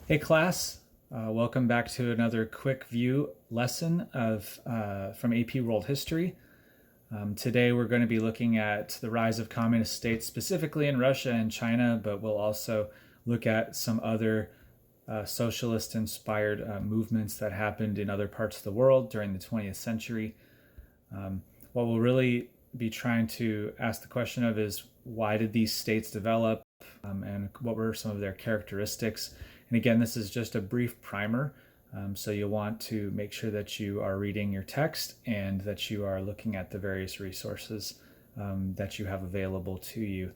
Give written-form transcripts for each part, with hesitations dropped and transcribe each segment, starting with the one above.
Hey class, welcome back to another quick view lesson from AP World History. Today we're going to be looking at the rise of communist states, specifically in Russia and China, but we'll also look at some other socialist-inspired movements that happened in other parts of the world during the 20th century. What we'll really be trying to ask the question of is, why did these states develop, and what were some of their characteristics? And again, this is just a brief primer, so you'll want to make sure that you are reading your text and that you are looking at the various resources that you have available to you.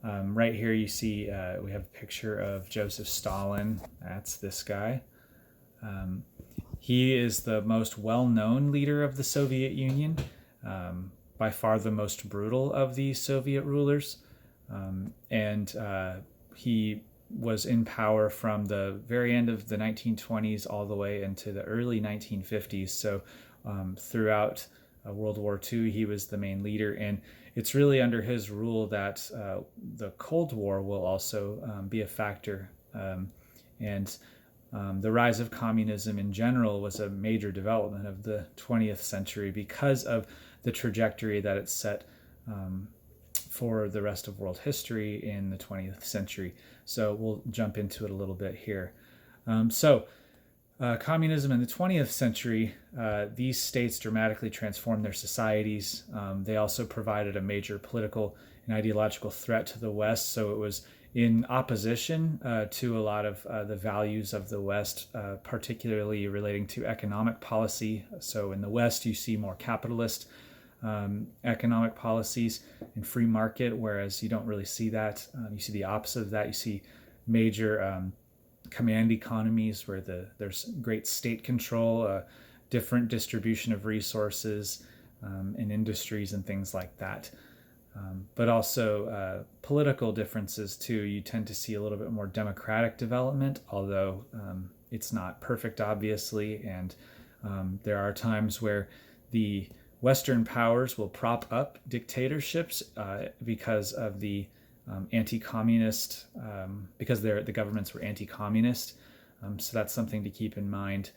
Right here you see we have a picture of Joseph Stalin. That's this guy. He is the most well-known leader of the Soviet Union, by far the most brutal of the Soviet rulers, and he was in power from the very end of the 1920s all the way into the early 1950s. So throughout World War II, he was the main leader, and it's really under his rule that the Cold War will also be a factor. And the rise of communism in general was a major development of the 20th century because of the trajectory that it set for the rest of world history in the 20th century. So we'll jump into it a little bit here. Communism in the 20th century, these states dramatically transformed their societies. They also provided a major political and ideological threat to the West, so it was in opposition to a lot of the values of the West, particularly relating to economic policy. So in the West, you see more capitalist economic policies and free market, whereas you don't really see that. You see the opposite of that. You see major command economies where there's great state control, different distribution of resources and industries and things like that. But also political differences too. You tend to see a little bit more democratic development, although it's not perfect, obviously. And there are times where the Western powers will prop up dictatorships because of the anti-communist, because the governments were anti-communist. So that's something to keep in mind.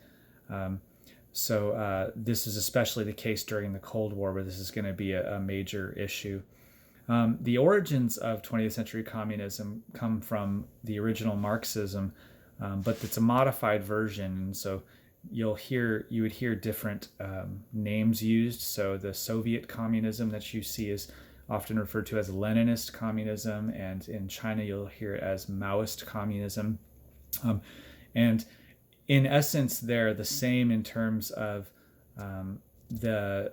This is especially the case during the Cold War, where this is going to be a major issue. The origins of 20th century communism come from the original Marxism, but it's a modified version. And so you would hear different names used. So the Soviet communism that you see is often referred to as Leninist communism, and in China you'll hear it as Maoist communism. And in essence, they're the same in terms of the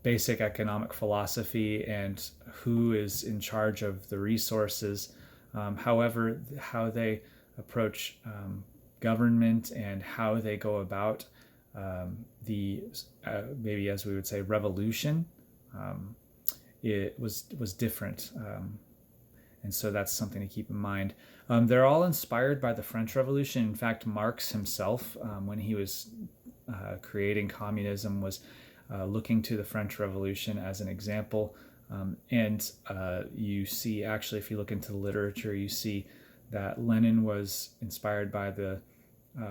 basic economic philosophy and who is in charge of the resources. However, how they approach government and how they go about maybe, as we would say, revolution, it was different. And so that's something to keep in mind. They're all inspired by the French Revolution. In fact, Marx himself, when he was creating communism, was looking to the French Revolution as an example. You see, actually, if you look into the literature, you see that Lenin was inspired by the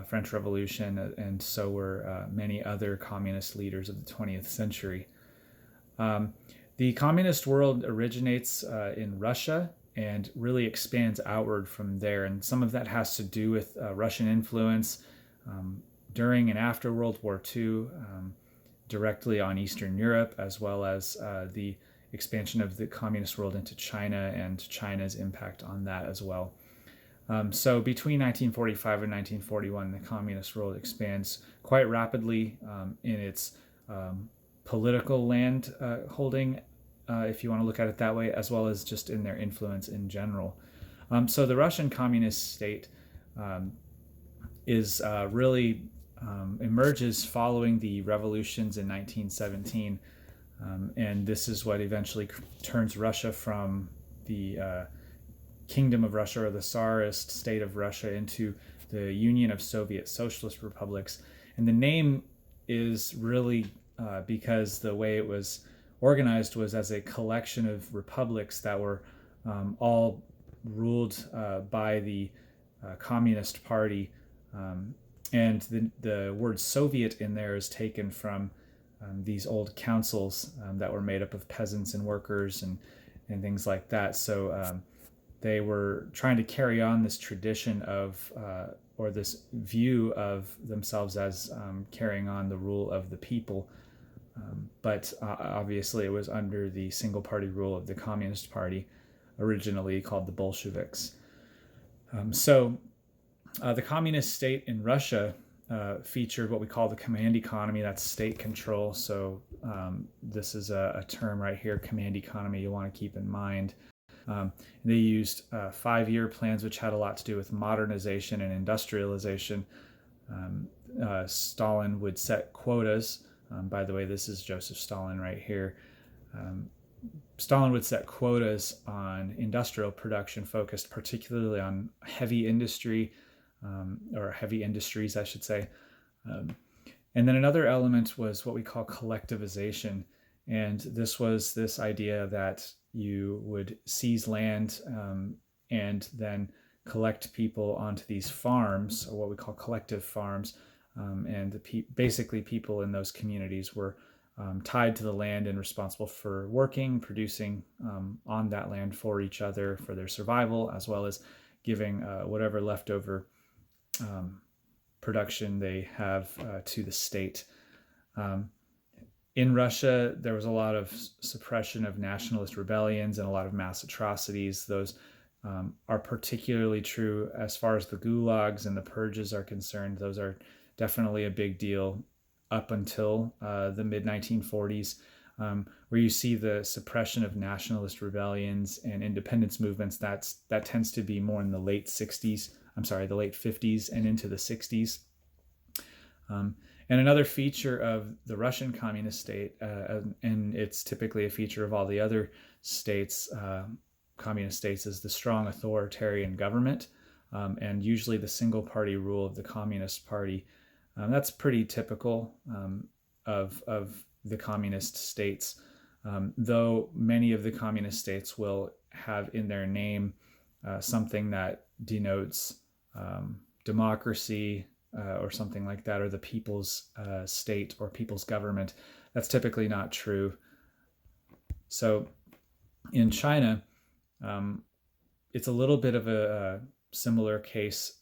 French Revolution, and so were many other communist leaders of the 20th century. The communist world originates in Russia and really expands outward from there, and some of that has to do with Russian influence during and after World War II, directly on Eastern Europe, as well as the expansion of the communist world into China and China's impact on that as well. So between 1945 and 1941, the communist world expands quite rapidly in its political land holding, if you want to look at it that way, as well as just in their influence in general. So the Russian communist state is really emerges following the revolutions in 1917, and this is what eventually turns Russia from the Kingdom of Russia, or the Tsarist state of Russia, into the Union of Soviet Socialist Republics. And the name is really because the way it was organized was as a collection of republics that were all ruled by the Communist Party. And the word Soviet in there is taken from these old councils that were made up of peasants and workers and things like that. So they were trying to carry on this tradition of, or this view of themselves as carrying on the rule of the people. But obviously it was under the single party rule of the Communist Party, originally called the Bolsheviks. So the communist state in Russia featured what we call the command economy. That's state control. So this is a term right here, command economy, you want to keep in mind. They used 5-year plans, which had a lot to do with modernization and industrialization. Stalin would set quotas. By the way, this is Joseph Stalin right here. Stalin would set quotas on industrial production focused particularly on heavy industry, or heavy industries, I should say. And then another element was what we call collectivization. And this was this idea that you would seize land and then collect people onto these farms, or what we call collective farms. And basically people in those communities were tied to the land and responsible for working, producing on that land for each other, for their survival, as well as giving whatever leftover production they have to the state. In Russia, there was a lot of suppression of nationalist rebellions and a lot of mass atrocities. Those are particularly true as far as the gulags and the purges are concerned. Those are definitely a big deal up until the mid-1940s, where you see the suppression of nationalist rebellions and independence movements. That tends to be more in the late 50s and into the 60s. And another feature of the Russian communist state, and it's typically a feature of all the other states, communist states, is the strong authoritarian government, and usually the single party rule of the Communist Party. That's pretty typical of the communist states, though many of the communist states will have in their name something that denotes democracy or something like that, or the people's state or people's government. That's typically not true. So in China, it's a little bit of a similar case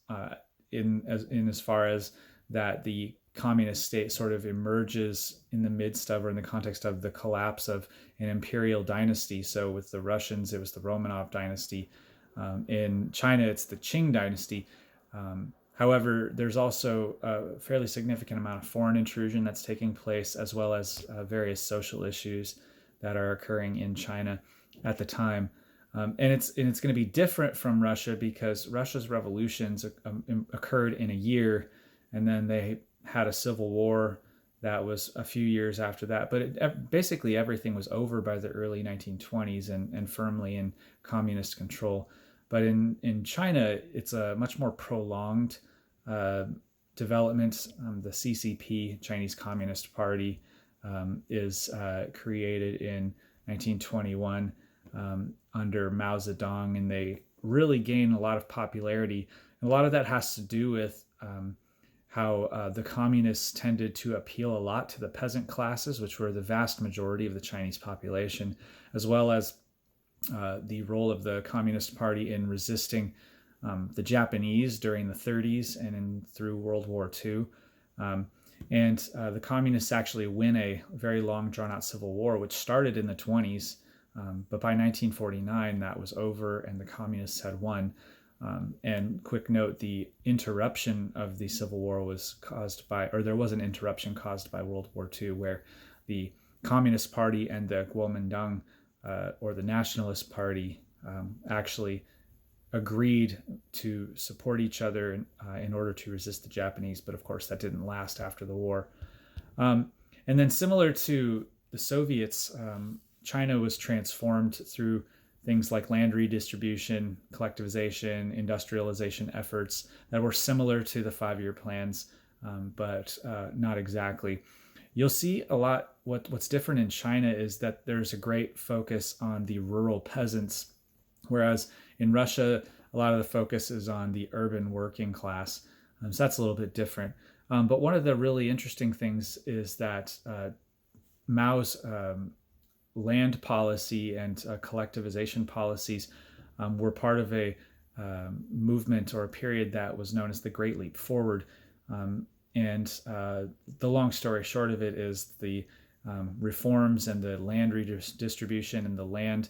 in as far as that the communist state sort of emerges in the midst of, or in the context of, the collapse of an imperial dynasty. So with the Russians, it was the Romanov dynasty. In China, it's the Qing dynasty. However, there's also a fairly significant amount of foreign intrusion that's taking place, as well as various social issues that are occurring in China at the time. And it's going to be different from Russia, because Russia's revolutions occurred in a year, and then they had a civil war that was a few years after that. But basically everything was over by the early 1920s and firmly in communist control. But in China, it's a much more prolonged development. The CCP, Chinese Communist Party, is created in 1921 under Mao Zedong, and they really gain a lot of popularity. And a lot of that has to do with how the communists tended to appeal a lot to the peasant classes, which were the vast majority of the Chinese population, as well as the role of the Communist Party in resisting the Japanese during the 30s and through World War II. And the communists actually win a very long, drawn-out civil war, which started in the 20s. But by 1949, that was over, and the communists had won. And quick note, the interruption of the Civil War was caused by, or there was an interruption caused by World War II, where the Communist Party and the Kuomintang, or the Nationalist Party, actually agreed to support each other in order to resist the Japanese. But of course, that didn't last after the war. And then similar to the Soviets, China was transformed through things like land redistribution, collectivization, industrialization efforts that were similar to the 5-year plans, but not exactly. You'll see a lot, what's different in China is that there's a great focus on the rural peasants, whereas in Russia, a lot of the focus is on the urban working class. So that's a little bit different. But one of the really interesting things is that Mao's land policy and collectivization policies were part of a movement or a period that was known as the Great Leap Forward. And the long story short of it is the reforms and the land redistribution and the land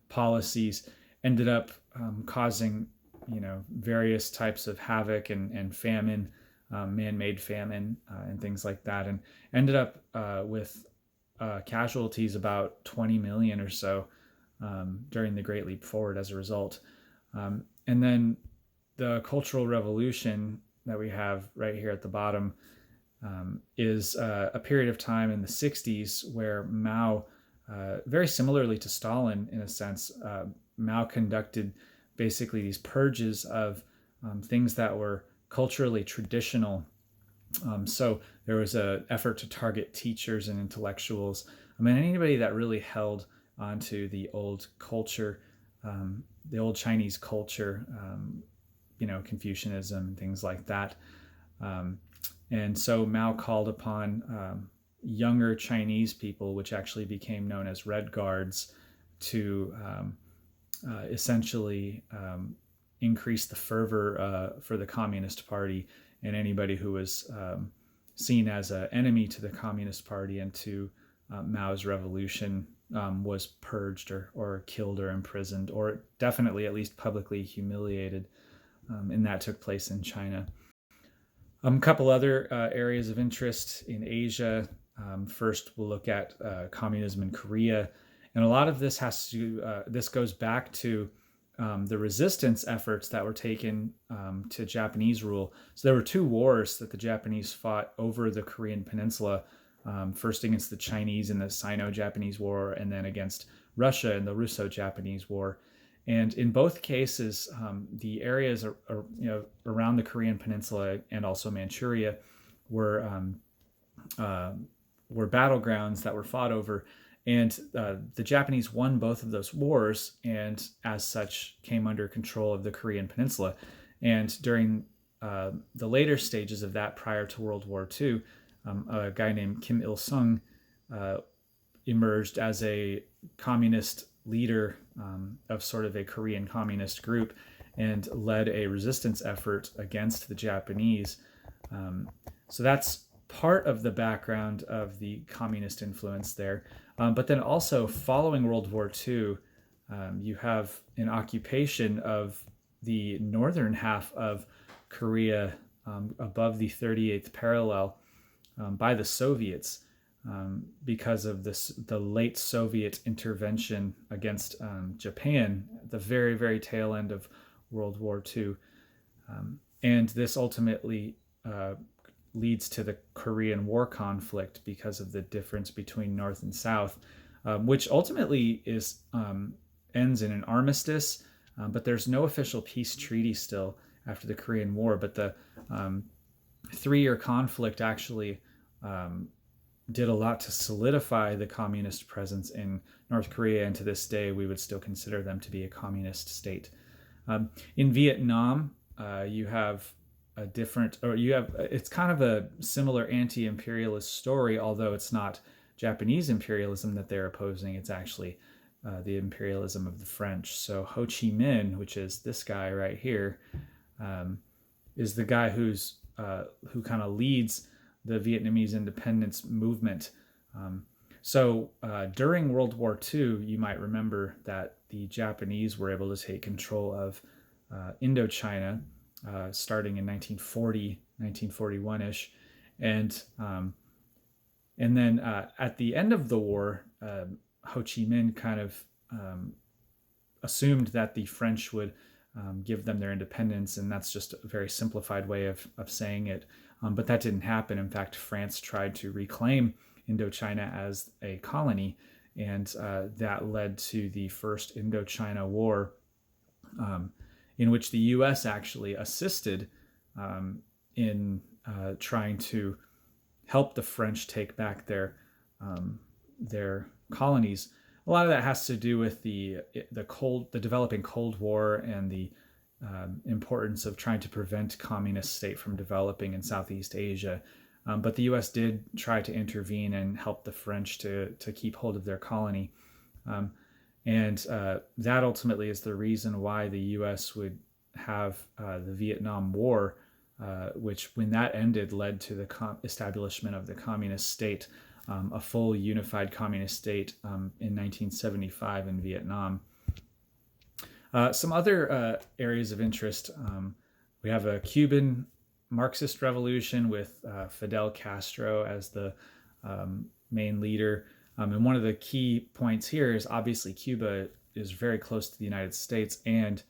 policies ended up causing, various types of havoc and famine, man-made famine, and things like that, and ended up with casualties about 20 million or so during the Great Leap Forward as a result. And then the Cultural Revolution that we have right here at the bottom is a period of time in the 60s where Mao, very similarly to Stalin in a sense, Mao conducted basically these purges of things that were culturally traditional. So there was an effort to target teachers and intellectuals. I mean, anybody that really held onto the old culture, the old Chinese culture, Confucianism, things like that. And so Mao called upon younger Chinese people, which actually became known as Red Guards, to essentially increase the fervor for the Communist Party, and anybody who was seen as an enemy to the Communist Party and to Mao's revolution was purged or killed or imprisoned, or definitely at least publicly humiliated. And that took place in China. A couple other areas of interest in Asia. First, we'll look at communism in Korea. And a lot of this this goes back to the resistance efforts that were taken to Japanese rule. So there were two wars that the Japanese fought over the Korean Peninsula, first against the Chinese in the Sino-Japanese War, and then against Russia in the Russo-Japanese War. And in both cases, the areas around the Korean Peninsula and also Manchuria were battlegrounds that were fought over. And the Japanese won both of those wars, and as such came under control of the Korean Peninsula. And during the later stages of that, prior to World War II, a guy named Kim Il-sung emerged as a communist leader of sort of a Korean communist group and led a resistance effort against the Japanese. So that's part of the background of the communist influence there. But then also following World War II, you have an occupation of the northern half of Korea above the 38th parallel by the Soviets because of the late Soviet intervention against Japan at the very, very tail end of World War II. And this ultimately leads to the Korean War conflict because of the difference between North and South, which ultimately ends in an armistice, but there's no official peace treaty still after the Korean War. But the 3-year conflict actually did a lot to solidify the communist presence in North Korea, and to this day we would still consider them to be a communist state. In Vietnam, it's kind of a similar anti-imperialist story, although it's not Japanese imperialism that they're opposing. It's actually the imperialism of the French. So Ho Chi Minh, which is this guy right here, is the guy who kind of leads the Vietnamese independence movement. So during World War II, you might remember that the Japanese were able to take control of Indochina, starting in 1940, 1941-ish. And then at the end of the war, Ho Chi Minh kind of assumed that the French would give them their independence, and that's just a very simplified way of saying it. But that didn't happen. In fact, France tried to reclaim Indochina as a colony, and that led to the First Indochina War, in which the U.S. actually assisted in trying to help the French take back their colonies. a lot of that has to do with the developing Cold War and the importance of trying to prevent communist state from developing in Southeast Asia. But the U.S. did try to intervene and help the French to keep hold of their colony. Um, and that ultimately is the reason why the U.S. would have the Vietnam War, which, when that ended, led to the establishment of the communist state, a full unified communist state in 1975 in Vietnam. Some other areas of interest: we have a Cuban Marxist revolution with Fidel Castro as the main leader. And one of the key points here is obviously Cuba is very close to the United States, and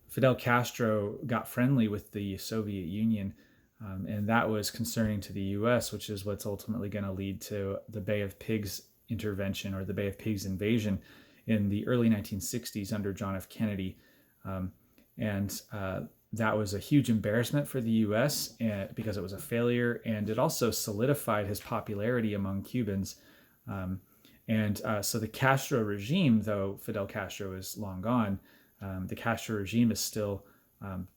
Fidel Castro got friendly with the Soviet Union, and that was concerning to the U.S., which is what's ultimately going to lead to the Bay of Pigs intervention, or the Bay of Pigs invasion, in the early 1960s under John F. Kennedy. And that was a huge embarrassment for the U.S. Because it was a failure, and it also solidified his popularity among Cubans. So the Castro regime, though Fidel Castro is long gone, the Castro regime is still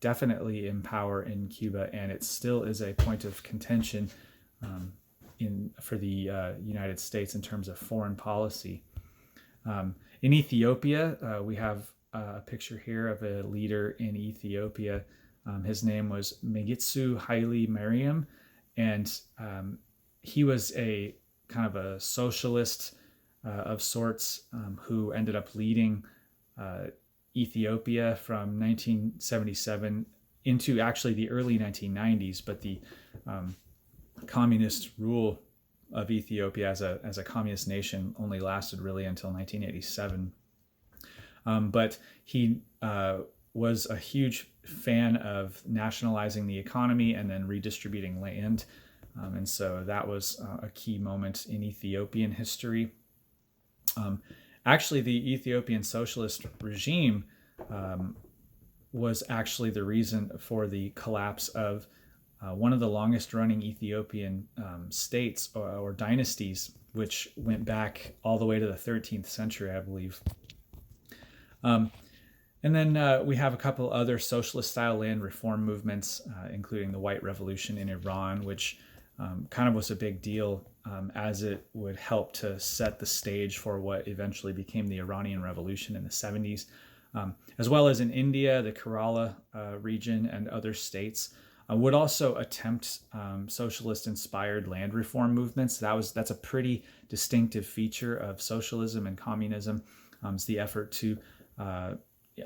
definitely in power in Cuba, and it still is a point of contention for the United States in terms of foreign policy. In Ethiopia, we have a picture here of a leader in Ethiopia. His name was Mengistu Haile Mariam, and he was a kind of a socialist of sorts, who ended up leading Ethiopia from 1977 into actually the early 1990s, but the communist rule of Ethiopia as a communist nation only lasted really until 1987. But he was a huge fan of nationalizing the economy and then redistributing land. And so that was a key moment in Ethiopian history. Actually, the Ethiopian socialist regime was actually the reason for the collapse of one of the longest running Ethiopian states or dynasties, which went back all the way to the 13th century, I believe. And then we have a couple other socialist-style land reform movements, including the White Revolution in Iran, which kind of was a big deal, as it would help to set the stage for what eventually became the Iranian Revolution in the 70s, as well as in India, the Kerala region and other states would also attempt socialist-inspired land reform movements. That's a pretty distinctive feature of socialism and communism. It's the effort to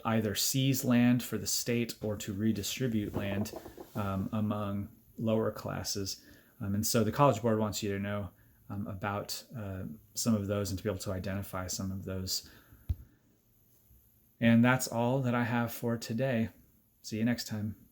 either seize land for the state or to redistribute land among lower classes. And so the College Board wants you to know about some of those and to be able to identify some of those. And that's all that I have for today. See you next time.